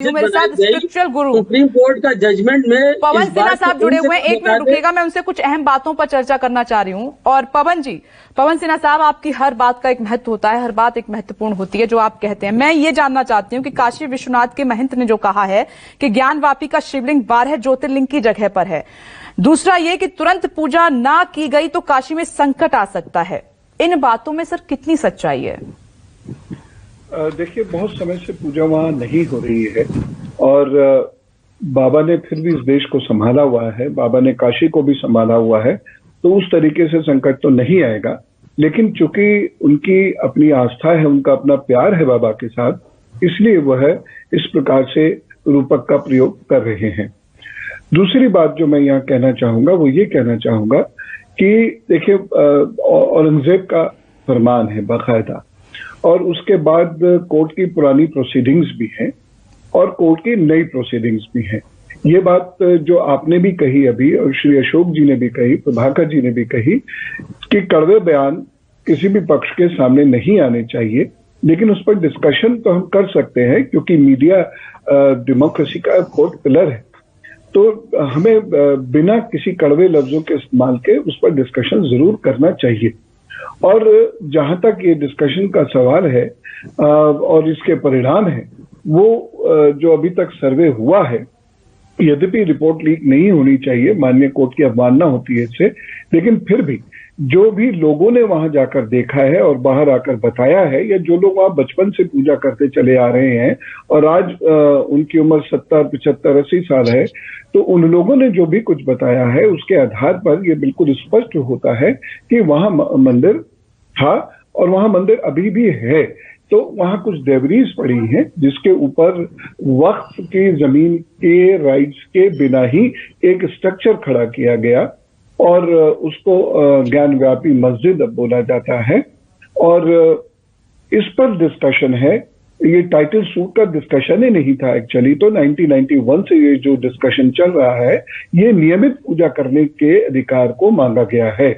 मेरे साथ स्पिरिचुअल गुरु supreme court का जजमेंट में पवन सिन्हा साहब जुड़े हुए हैं। एक मिनट रुकिएगा, मैं उनसे कुछ अहम बातों पर चर्चा करना चाह रही हूं। और पवन सिन्हा साहब, आपकी हर बात का एक महत्व होता है, हर बात एक महत्वपूर्ण होती है जो आप कहते हैं। मैं ये जानना चाहती हूं कि काशी विश्वनाथ के महंत ने जो कहा है कि ज्ञानवापी का शिवलिंग 12 ज्योतिर्लिंग की जगह पर है, दूसरा ये कि तुरंत पूजा ना की गई तो काशी में संकट आ सकता है, इन बातों में सर कितनी सच्चाई है? देखिए, बहुत समय से पूजा वहां नहीं हो रही है और बाबा ने फिर भी इस देश को संभाला हुआ है, बाबा ने काशी को भी संभाला हुआ है, तो उस तरीके से संकट तो नहीं आएगा। लेकिन चूंकि उनकी अपनी आस्था है, उनका अपना प्यार है बाबा के साथ, इसलिए वह इस प्रकार से रूपक का प्रयोग कर रहे हैं। दूसरी बात जो मैं यहाँ कहना चाहूंगा वो ये कहना चाहूंगा कि देखिए, औरंगजेब का फरमान है बाकायदा, और उसके बाद कोर्ट की पुरानी प्रोसीडिंग्स भी हैं और कोर्ट की नई प्रोसीडिंग्स भी हैं। ये बात जो आपने भी कही अभी और श्री अशोक जी ने भी कही, प्रभाकर जी ने भी कही कि कड़वे बयान किसी भी पक्ष के सामने नहीं आने चाहिए, लेकिन उस पर डिस्कशन तो हम कर सकते हैं क्योंकि मीडिया डेमोक्रेसी का फोर्थ पिलर है। तो हमें बिना किसी कड़वे लफ्जों के इस्तेमाल के उस पर डिस्कशन जरूर करना चाहिए। और जहां तक ये डिस्कशन का सवाल है और इसके परिणाम है, वो जो अभी तक सर्वे हुआ है, यद्यपि रिपोर्ट लीक नहीं होनी चाहिए, माननीय कोर्ट की अवमानना होती है इससे, लेकिन फिर भी जो भी लोगों ने वहां जाकर देखा है और बाहर आकर बताया है, या जो लोग वहां बचपन से पूजा करते चले आ रहे हैं और आज उनकी उम्र 70, 75, 80 साल है, तो उन लोगों ने जो भी कुछ बताया है उसके आधार पर ये बिल्कुल स्पष्ट होता है कि वहां मंदिर था और वहां मंदिर अभी भी है। तो वहां कुछ डेबरीज पड़ी हैं जिसके ऊपर वक्फ की जमीन के राइट्स के बिना ही एक स्ट्रक्चर खड़ा किया गया और उसको ज्ञानव्यापी मस्जिद अब बोला जाता है। और इस पर डिस्कशन है, ये टाइटल सूट का डिस्कशन ही नहीं था एक्चुअली। तो 1991 से ये जो डिस्कशन चल रहा है, ये नियमित पूजा करने के अधिकार को मांगा गया है।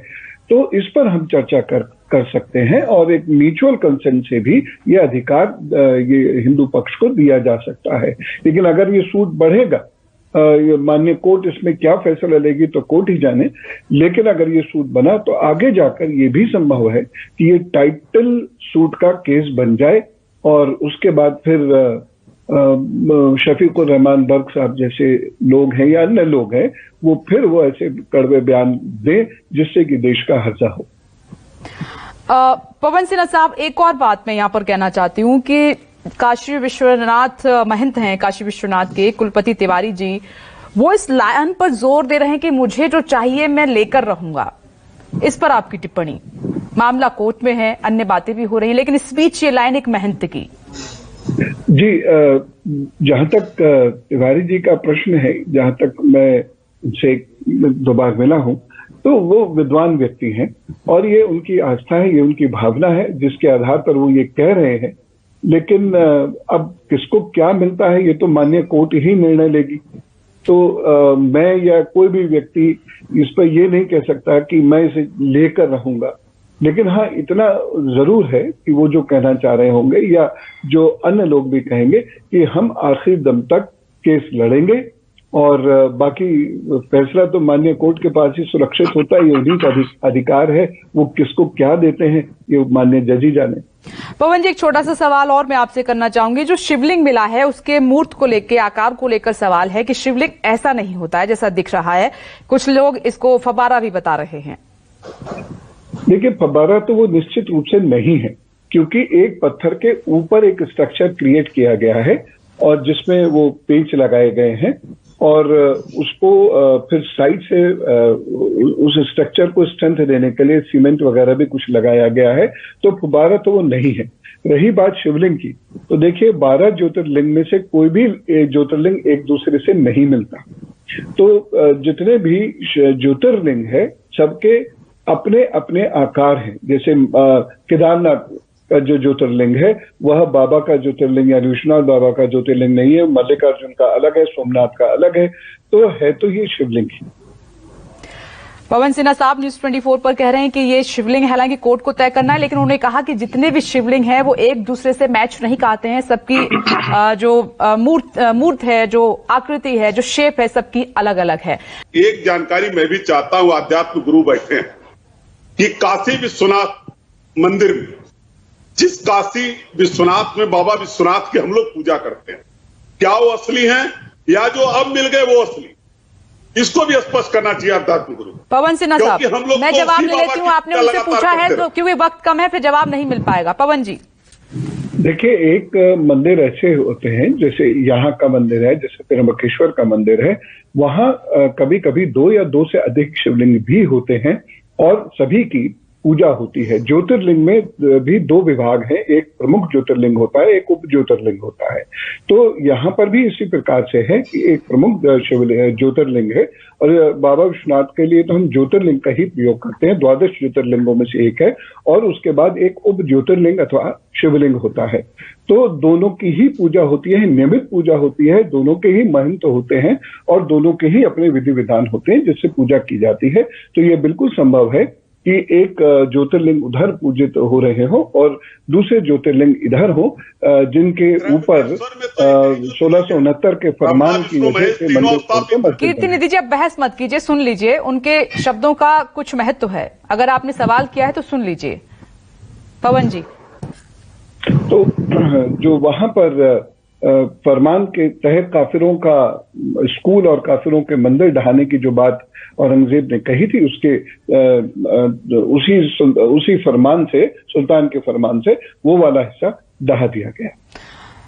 तो इस पर हम चर्चा कर सकते हैं और एक म्यूचुअल कंसेंट से भी ये अधिकार ये हिंदू पक्ष को दिया जा सकता है। लेकिन अगर ये सूट बढ़ेगा, माननीय कोर्ट इसमें क्या फैसला लेगी तो कोर्ट ही जाने, लेकिन अगर ये सूट बना तो आगे जाकर ये भी संभव है कि ये टाइटल सूट का केस बन जाए और उसके बाद फिर शफीकुर रहमान बर्क साहब जैसे लोग हैं या अन्य लोग हैं, वो ऐसे कड़वे बयान दें जिससे कि देश का हर्जा हो। पवन सिन्हा साहब, एक और बात मैं यहाँ पर कहना चाहती हूँ कि काशी विश्वनाथ महंत हैं, काशी विश्वनाथ के कुलपति तिवारी जी, वो इस लाइन पर जोर दे रहे हैं कि मुझे जो चाहिए मैं लेकर रहूंगा। इस पर आपकी टिप्पणी? मामला कोर्ट में है, अन्य बातें भी हो रही हैं, लेकिन इस बीच ये लाइन एक महंत की। जी, जहां तक तिवारी जी का प्रश्न है, जहां तक मैं उनसे 2 बार मिला हूं, तो वो विद्वान व्यक्ति हैं और ये उनकी आस्था है, ये उनकी भावना है जिसके आधार पर वो ये कह रहे हैं। लेकिन अब किसको क्या मिलता है ये तो माननीय कोर्ट ही निर्णय लेगी। तो मैं या कोई भी व्यक्ति इस पर ये नहीं कह सकता कि मैं इसे लेकर रहूंगा। लेकिन हाँ, इतना जरूर है कि वो जो कहना चाह रहे होंगे या जो अन्य लोग भी कहेंगे कि हम आखिरी दम तक केस लड़ेंगे और बाकी फैसला तो माननीय कोर्ट के पास ही सुरक्षित होता है, ये उन्हीं का अधिकार है, वो किसको क्या देते हैं ये माननीय जज ही जाने। पवन जी, एक छोटा सा सवाल और मैं आपसे करना चाहूंगी। जो शिवलिंग मिला है उसके मूर्त को लेकर, आकार को लेकर सवाल है कि शिवलिंग ऐसा नहीं होता है जैसा दिख रहा है, कुछ लोग इसको फव्वारा भी बता रहे हैं। देखिए, फव्वारा तो वो निश्चित रूप से नहीं है, क्योंकि एक पत्थर के ऊपर एक स्ट्रक्चर क्रिएट किया गया है और जिसमें वो पेंच लगाए गए हैं और उसको फिर साइड से उस स्ट्रक्चर को स्ट्रेंथ देने के लिए सीमेंट वगैरह भी कुछ लगाया गया है। तो फव्वारा तो वो नहीं है। रही बात शिवलिंग की, तो देखिए 12 ज्योतिर्लिंग में से कोई भी ज्योतिर्लिंग एक दूसरे से नहीं मिलता। तो जितने भी ज्योतिर्लिंग है सबके अपने अपने आकार हैं। जैसे केदारनाथ का जो ज्योतिर्लिंग है वह बाबा का ज्योतिर्लिंग यानी विश्वनाथ बाबा का ज्योतिर्लिंग नहीं है, मल्लिकार्जुन का अलग है, सोमनाथ का अलग है, तो ये शिवलिंग है। पवन सिन्हा साहब न्यूज 24 पर कह रहे हैं कि ये शिवलिंग हालांकि कोर्ट को तय करना है, लेकिन उन्होंने कहा कि जितने भी शिवलिंग हैं वो एक दूसरे से मैच नहीं खाते हैं। सबकी जो मूर्त है, जो आकृति है, जो शेप है, सबकी अलग अलग है। एक जानकारी मैं भी चाहता हूं, आध्यात्म गुरु बैठे हैं कि काशी विश्वनाथ मंदिर में, जिस काशी विश्वनाथ में बाबा विश्वनाथ की हम लोग पूजा करते हैं, क्या वो असली हैं या जो अब मिल गए वो असली? इसको भी स्पष्ट करना चाहिए आध्यात्म गुरु। पवन सिन्हा साहब, मैं जवाब ले लेती हूँ, आपने उनसे पूछा है तो क्योंकि वक्त कम है फिर जवाब नहीं मिल पाएगा। पवन जी देखिए, एक मंदिर ऐसे होते हैं, जैसे यहाँ का मंदिर है, जैसे त्र्यंबकेश्वर का मंदिर है, वहां कभी कभी 2 या 2 से अधिक शिवलिंग भी होते हैं और सभी की पूजा होती है। ज्योतिर्लिंग में भी 2 विभाग हैं, एक प्रमुख ज्योतिर्लिंग होता है, एक उप ज्योतिर्लिंग होता है। तो यहाँ पर भी इसी प्रकार से है कि एक प्रमुख ज्योतिर्लिंग है और बाबा विश्वनाथ के लिए तो हम ज्योतिर्लिंग का ही प्रयोग करते हैं। 12 ज्योतिर्लिंगों में से एक है और उसके बाद एक उप ज्योतिर्लिंग अथवा शिवलिंग होता है। तो दोनों की ही पूजा होती है, नियमित पूजा होती है, दोनों के ही महंत होते हैं और दोनों के ही अपने विधि विधान होते हैं जिससे पूजा की जाती है। तो ये बिल्कुल संभव है कि एक ज्योतिर्लिंग उधर पूजित हो रहे हो और दूसरे ज्योतिर्लिंग इधर हो, जिनके ऊपर 1669 के फरमान की वजह से मंदिर तोड़कर मस्जिद कीर्ति निधि जी, अब बहस मत कीजिए, सुन लीजिए, उनके शब्दों का कुछ महत्व है। अगर आपने सवाल किया है तो सुन लीजिए। पवन जी, तो जो वहां पर फरमान के तहत काफिरों का स्कूल और काफिरों के मंदिर ढहाने की जो बात औरंगजेब ने कही थी, उसके उसी फरमान से, सुल्तान के फरमान से वो वाला हिस्सा ढहा दिया गया।